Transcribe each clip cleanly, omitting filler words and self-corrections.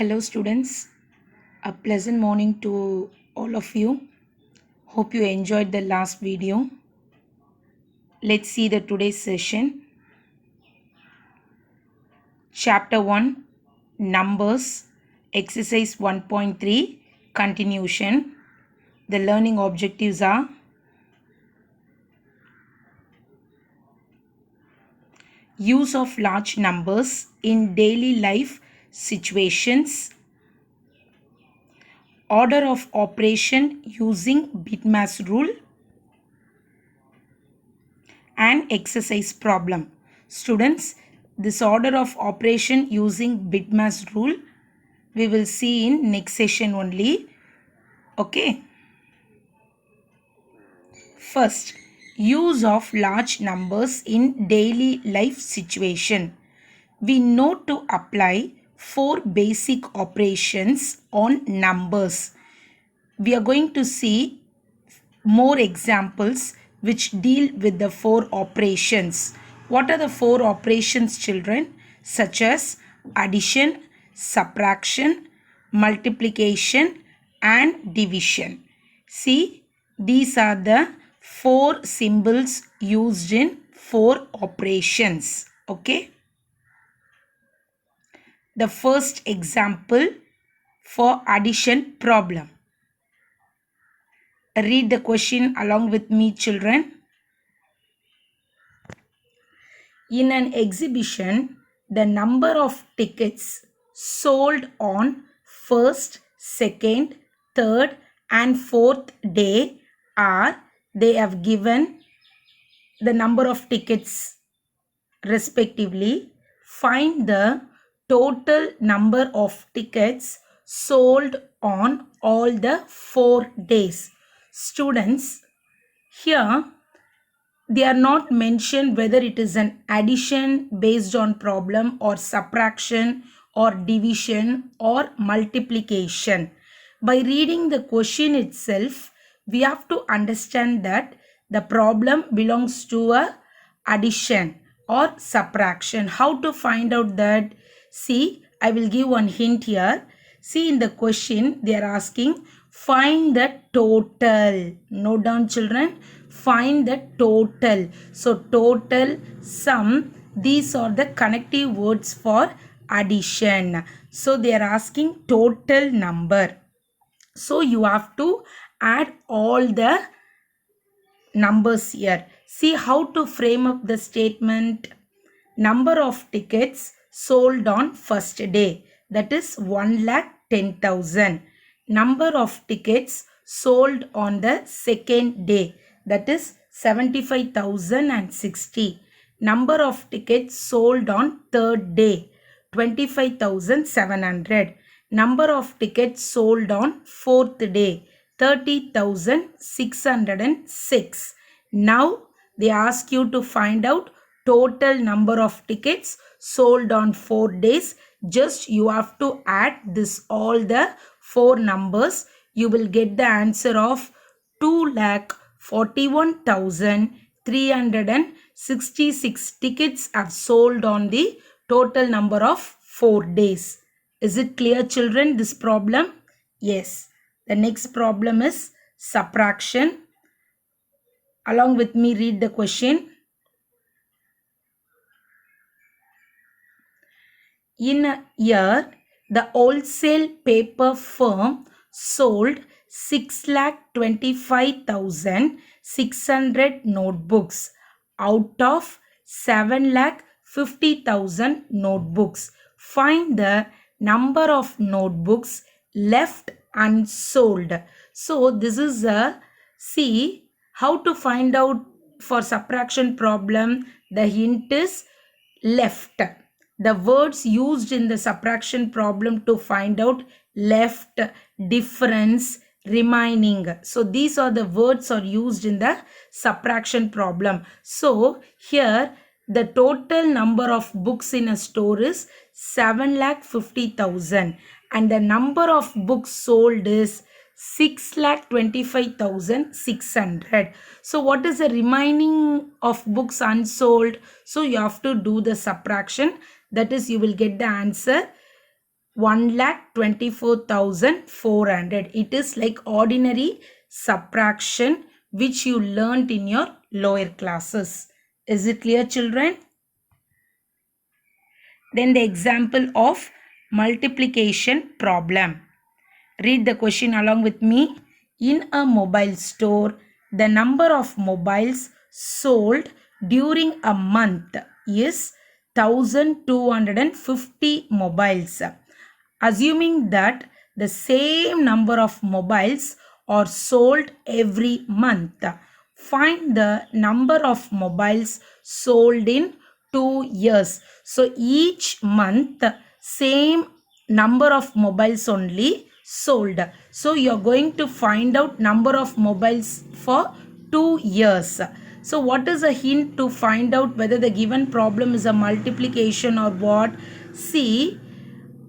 Hello, students. A pleasant morning to all of you. Hope you enjoyed the last video. Let's see the today's session. Chapter 1 Numbers, Exercise 1.3 Continuation. The learning objectives are use of large numbers in daily life situations, order of operation using BITMAS rule, and exercise problem. Students, this order of operation using BITMAS rule we will see in next session only. Okay. First, use of large numbers in daily life situation. We know to apply 4 basic operations on numbers. We are going to see more examples which deal with the 4 operations. What are the 4 operations, children? Such as addition, subtraction, multiplication, and division. See, these are the 4 symbols used in 4 operations. Okay. The first example for addition problem. Read the question along with me, children. In an exhibition, the number of tickets sold on first, second, third, and fourth day are, they have given the number of tickets respectively. Find the total number of tickets sold on all the 4 days. Students, here they are not mentioned whether it is an addition based on problem or subtraction or division or multiplication. By reading the question itself, we have to understand that the problem belongs to a addition or subtraction. How to find out that? See, I will give one hint here. See, in the question they are asking find the total. Note down, children. Find the total. So total, sum, these are the connective words for addition. So they are asking total number. So you have to add all the numbers here. See how to frame up the statement. Number of tickets sold on first day, that is 1,10,000. Number of tickets sold on the second day, that is 75,060. Number of tickets sold on third day, 25,700. Number of tickets sold on fourth day, 30,606. Now they ask you to find out total number of tickets sold on 4 days. Just you have to add this all the 4 numbers. You will get the answer of 2,41,366 tickets are sold on the total number of 4 days. Is it clear, children, this problem? Yes. The next problem is subtraction. Along with me, read the question. In a year, the wholesale paper firm sold 6,25,600 notebooks out of 7,50,000 notebooks. Find the number of notebooks left unsold. So this is a, see how to find out for subtraction problem. The hint is left. The words used in the subtraction problem to find out left, difference, remaining. So these are the words are used in the subtraction problem. So here the total number of books in a store is 7,50,000 and the number of books sold is 6,25,600. So what is the remaining of books unsold? So you have to do the subtraction. That is, you will get the answer 1,24,400. It is like ordinary subtraction which you learnt in your lower classes. Is it clear, children? Then the example of multiplication problem. Read the question along with me. In a mobile store, the number of mobiles sold during a month is 1,250 mobiles. Assuming that the same number of mobiles are sold every month, find the number of mobiles sold in 2 years. So each month, same number of mobiles only sold. So you are going to find out number of mobiles for 2 years. So what is a hint to find out whether the given problem is a multiplication or what? See,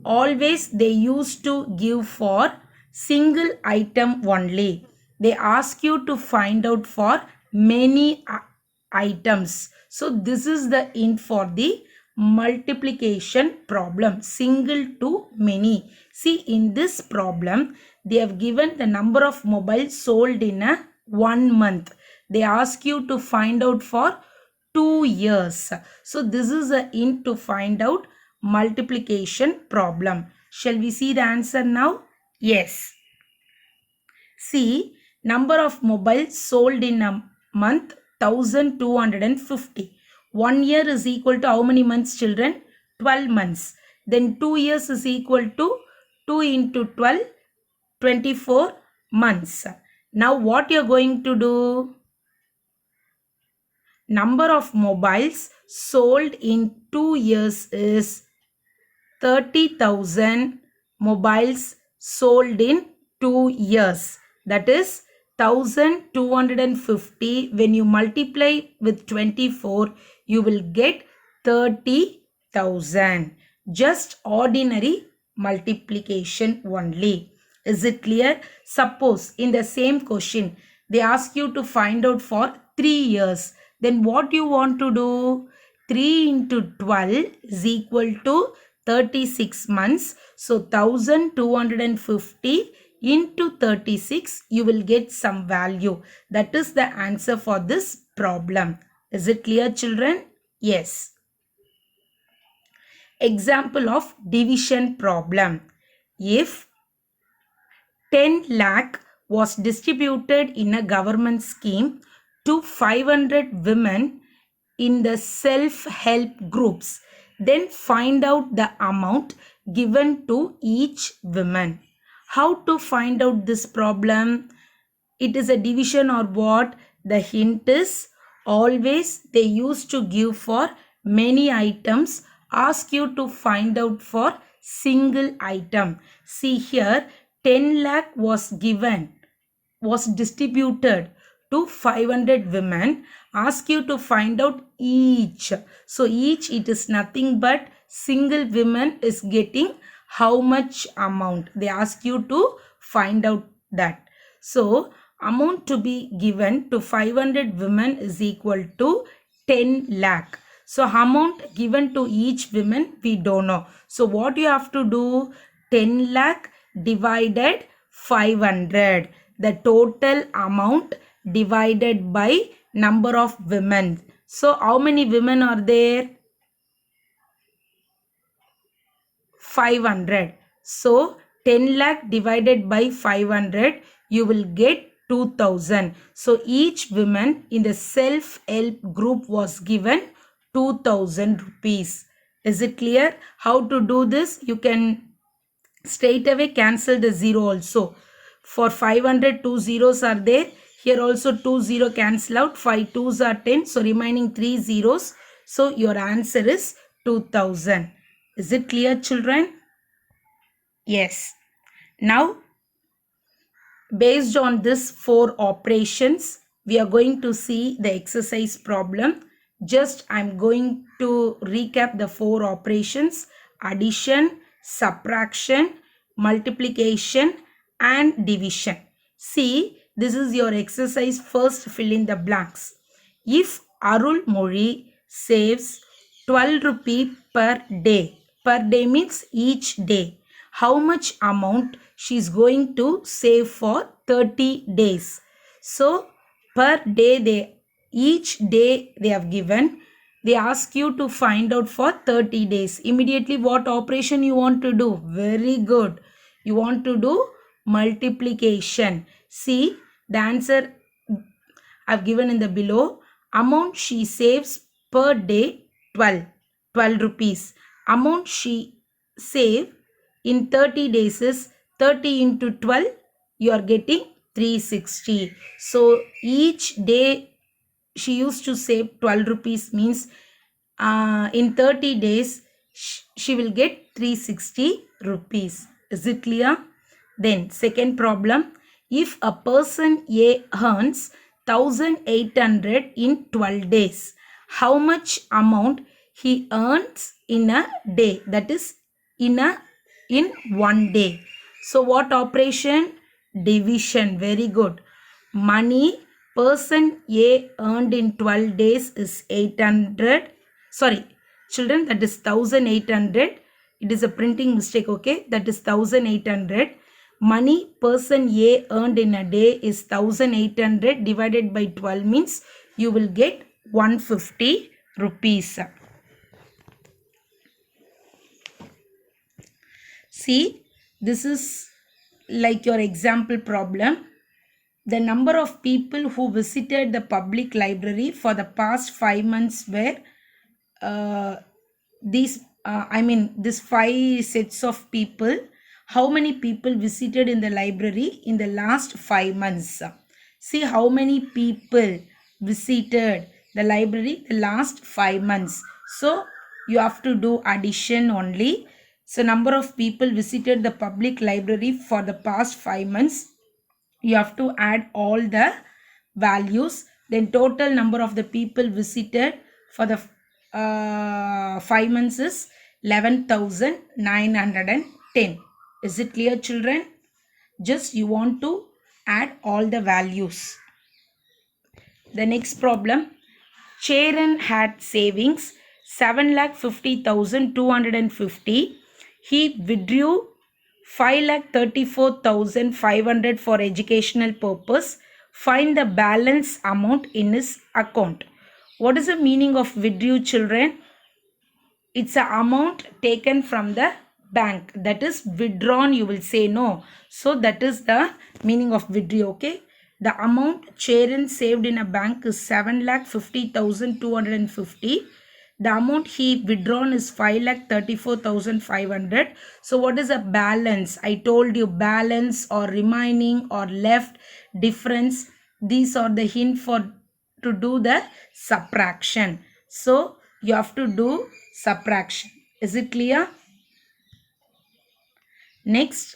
always they used to give for single item only. They ask you to find out for many items. So this is the hint for the multiplication problem, single to many. See, in this problem they have given the number of mobiles sold in a 1 month. They ask you to find out for 2 years. So this is a hint to find out multiplication problem. Shall we see the answer now? Yes. See, number of mobiles sold in a month 1,250. 1 year is equal to how many months, children? 12 months. Then 2 years is equal to 2 into 12, 24 months. Now what you are going to do? Number of mobiles sold in 2 years is 30,000 mobiles sold in 2 years. That is 1,250. When you multiply with 24, you will get 30,000. Just ordinary multiplication only. Is it clear? Suppose in the same question, they ask you to find out for 3 years. Then what you want to do? 3 into 12 is equal to 36 months. So 1,250 into 36, you will get some value. That is the answer for this problem. Is it clear, children? Yes. Example of division problem. If 10 lakh was distributed in a government scheme to 500 women in the self-help groups, then find out the amount given to each woman. How to find out this problem? It is a division or what? The hint is always they used to give for many items, ask you to find out for single item. See here, 10 lakh was given, was distributed to 500 women, ask you to find out each. So each, it is nothing but single woman is getting how much amount. They ask you to find out that. So amount to be given to 500 women is equal to 10 lakh. So amount given to each woman we don't know. So what you have to do? 10 lakh divided 500. The total amount divided by number of women. So how many women are there? 500. So 10 lakh divided by 500, you will get 2,000. So each woman in the self-help group was given 2,000 rupees. Is it clear? How to do this? You can straight away cancel the 0 also. For 500, 2 zeros are there. Here also 2 0 cancel out. 5 2s are 10. So remaining 3 zeros. So your answer is 2000. Is it clear, children? Yes. Now, based on this 4 operations, we are going to see the exercise problem. Just I'm going to recap the 4 operations: addition, subtraction, multiplication and division. See, this is your exercise. First, fill in the blanks. If Arul Mori saves 12 rupee per day means each day, how much amount she is going to save for 30 days? So per day, each day they have given, they ask you to find out for 30 days. Immediately what operation you want to do? Very good. You want to do multiplication. See, the answer I've given in the below. Amount she saves per day, 12 rupees. Amount she save in 30 days is 30 into 12, you are getting 360. So each day she used to save 12 rupees means in 30 days she will get 360 rupees. Is it clear? Then second problem, if a person A earns 1800 in 12 days, how much amount he earns in a day? That is in 1 day. So what operation? Division. Very good. Money person A earned in 12 days is 800. Sorry, children, that is 1800. It is a printing mistake, okay? That is 1800. Money person A earned in a day is 1800 divided by 12 means you will get 150 rupees. See, this is like your example problem. The number of people who visited the public library for the past 5 months were these 5 sets of people. How many people visited in the library in the last 5 months? See how many people visited the library the last 5 months. So you have to do addition only. So number of people visited the public library for the past 5 months. You have to add all the values. Then total number of the people visited for the 5 months is 11,910. Is it clear, children? Just you want to add all the values. The next problem, Charan had savings 7,50,250. He withdrew 5,34,500 for educational purpose. Find the balance amount in his account. What is the meaning of withdrew, children? It's an amount taken from the bank. That is withdrawn, you will say no. So that is the meaning of withdrew, okay? The amount Charan saved in a bank is 7,50,250. The amount he withdrawn is 5,34,500. So what is a balance? I told you balance or remaining or left, difference. These are the hint for to do the subtraction. So you have to do subtraction. Is it clear? Next,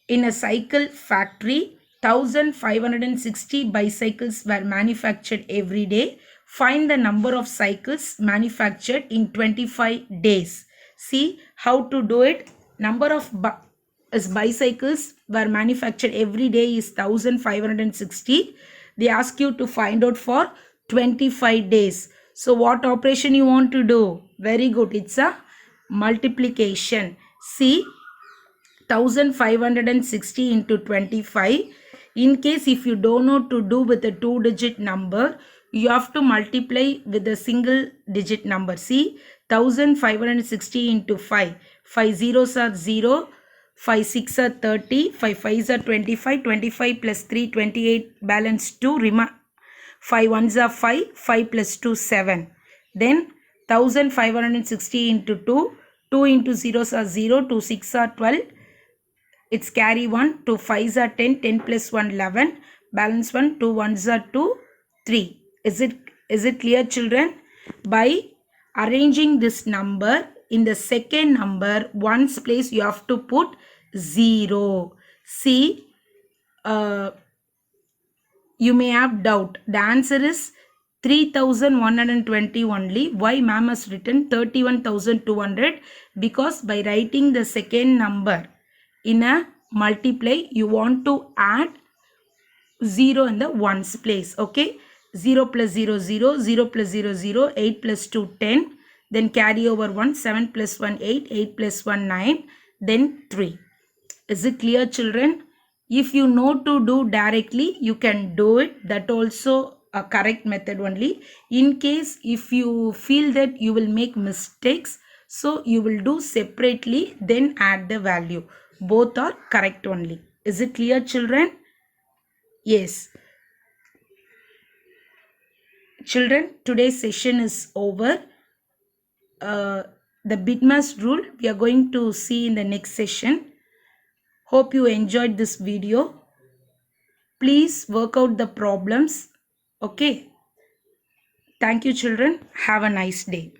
in a cycle factory, 1,560 bicycles were manufactured every day. Find the number of cycles manufactured in 25 days. See how to do it. Number of bicycles were manufactured every day is 1,560. They ask you to find out for 25 days. So what operation you want to do? Very good. It's a multiplication. See, 1,560 into 25. In case if you don't know to do with a 2-digit number, you have to multiply with a single digit number. See, 1,560 into 5. 5 zeros are 0. 5 6 are 30. 5 5s are 25. 25 plus 3, 28. Balance 2. 5 1s are 5. 5 plus 2, 7. Then 1560 into 2. 2 into 0s are 0. 2 6 are 12. It's carry 1. 2 5s are 10. 10 plus 1 11. Balance 1. 2 1s are 2. 3. Is it clear, children? By arranging this number, in the second number, ones place you have to put 0. See, you may have doubt. The answer is 3120 only. Why ma'am has written 31,200? Because by writing the second number in a multiply, you want to add 0 in the ones place. Okay, 0 plus 0 0, 0 plus 0 0, 8 plus 2 10, then carry over 1, 7 plus 1 8, 8 plus 1 9, then 3. Is it clear, children? If you know to do directly, you can do it. That also a correct method only. In case if you feel that you will make mistakes, so you will do separately, then add the value. Both are correct only. Is it clear, children? Yes. Children, today's session is over. The BIDMAS rule we are going to see in the next session. Hope you enjoyed this video. Please work out the problems. Okay. Thank you, children. Have a nice day.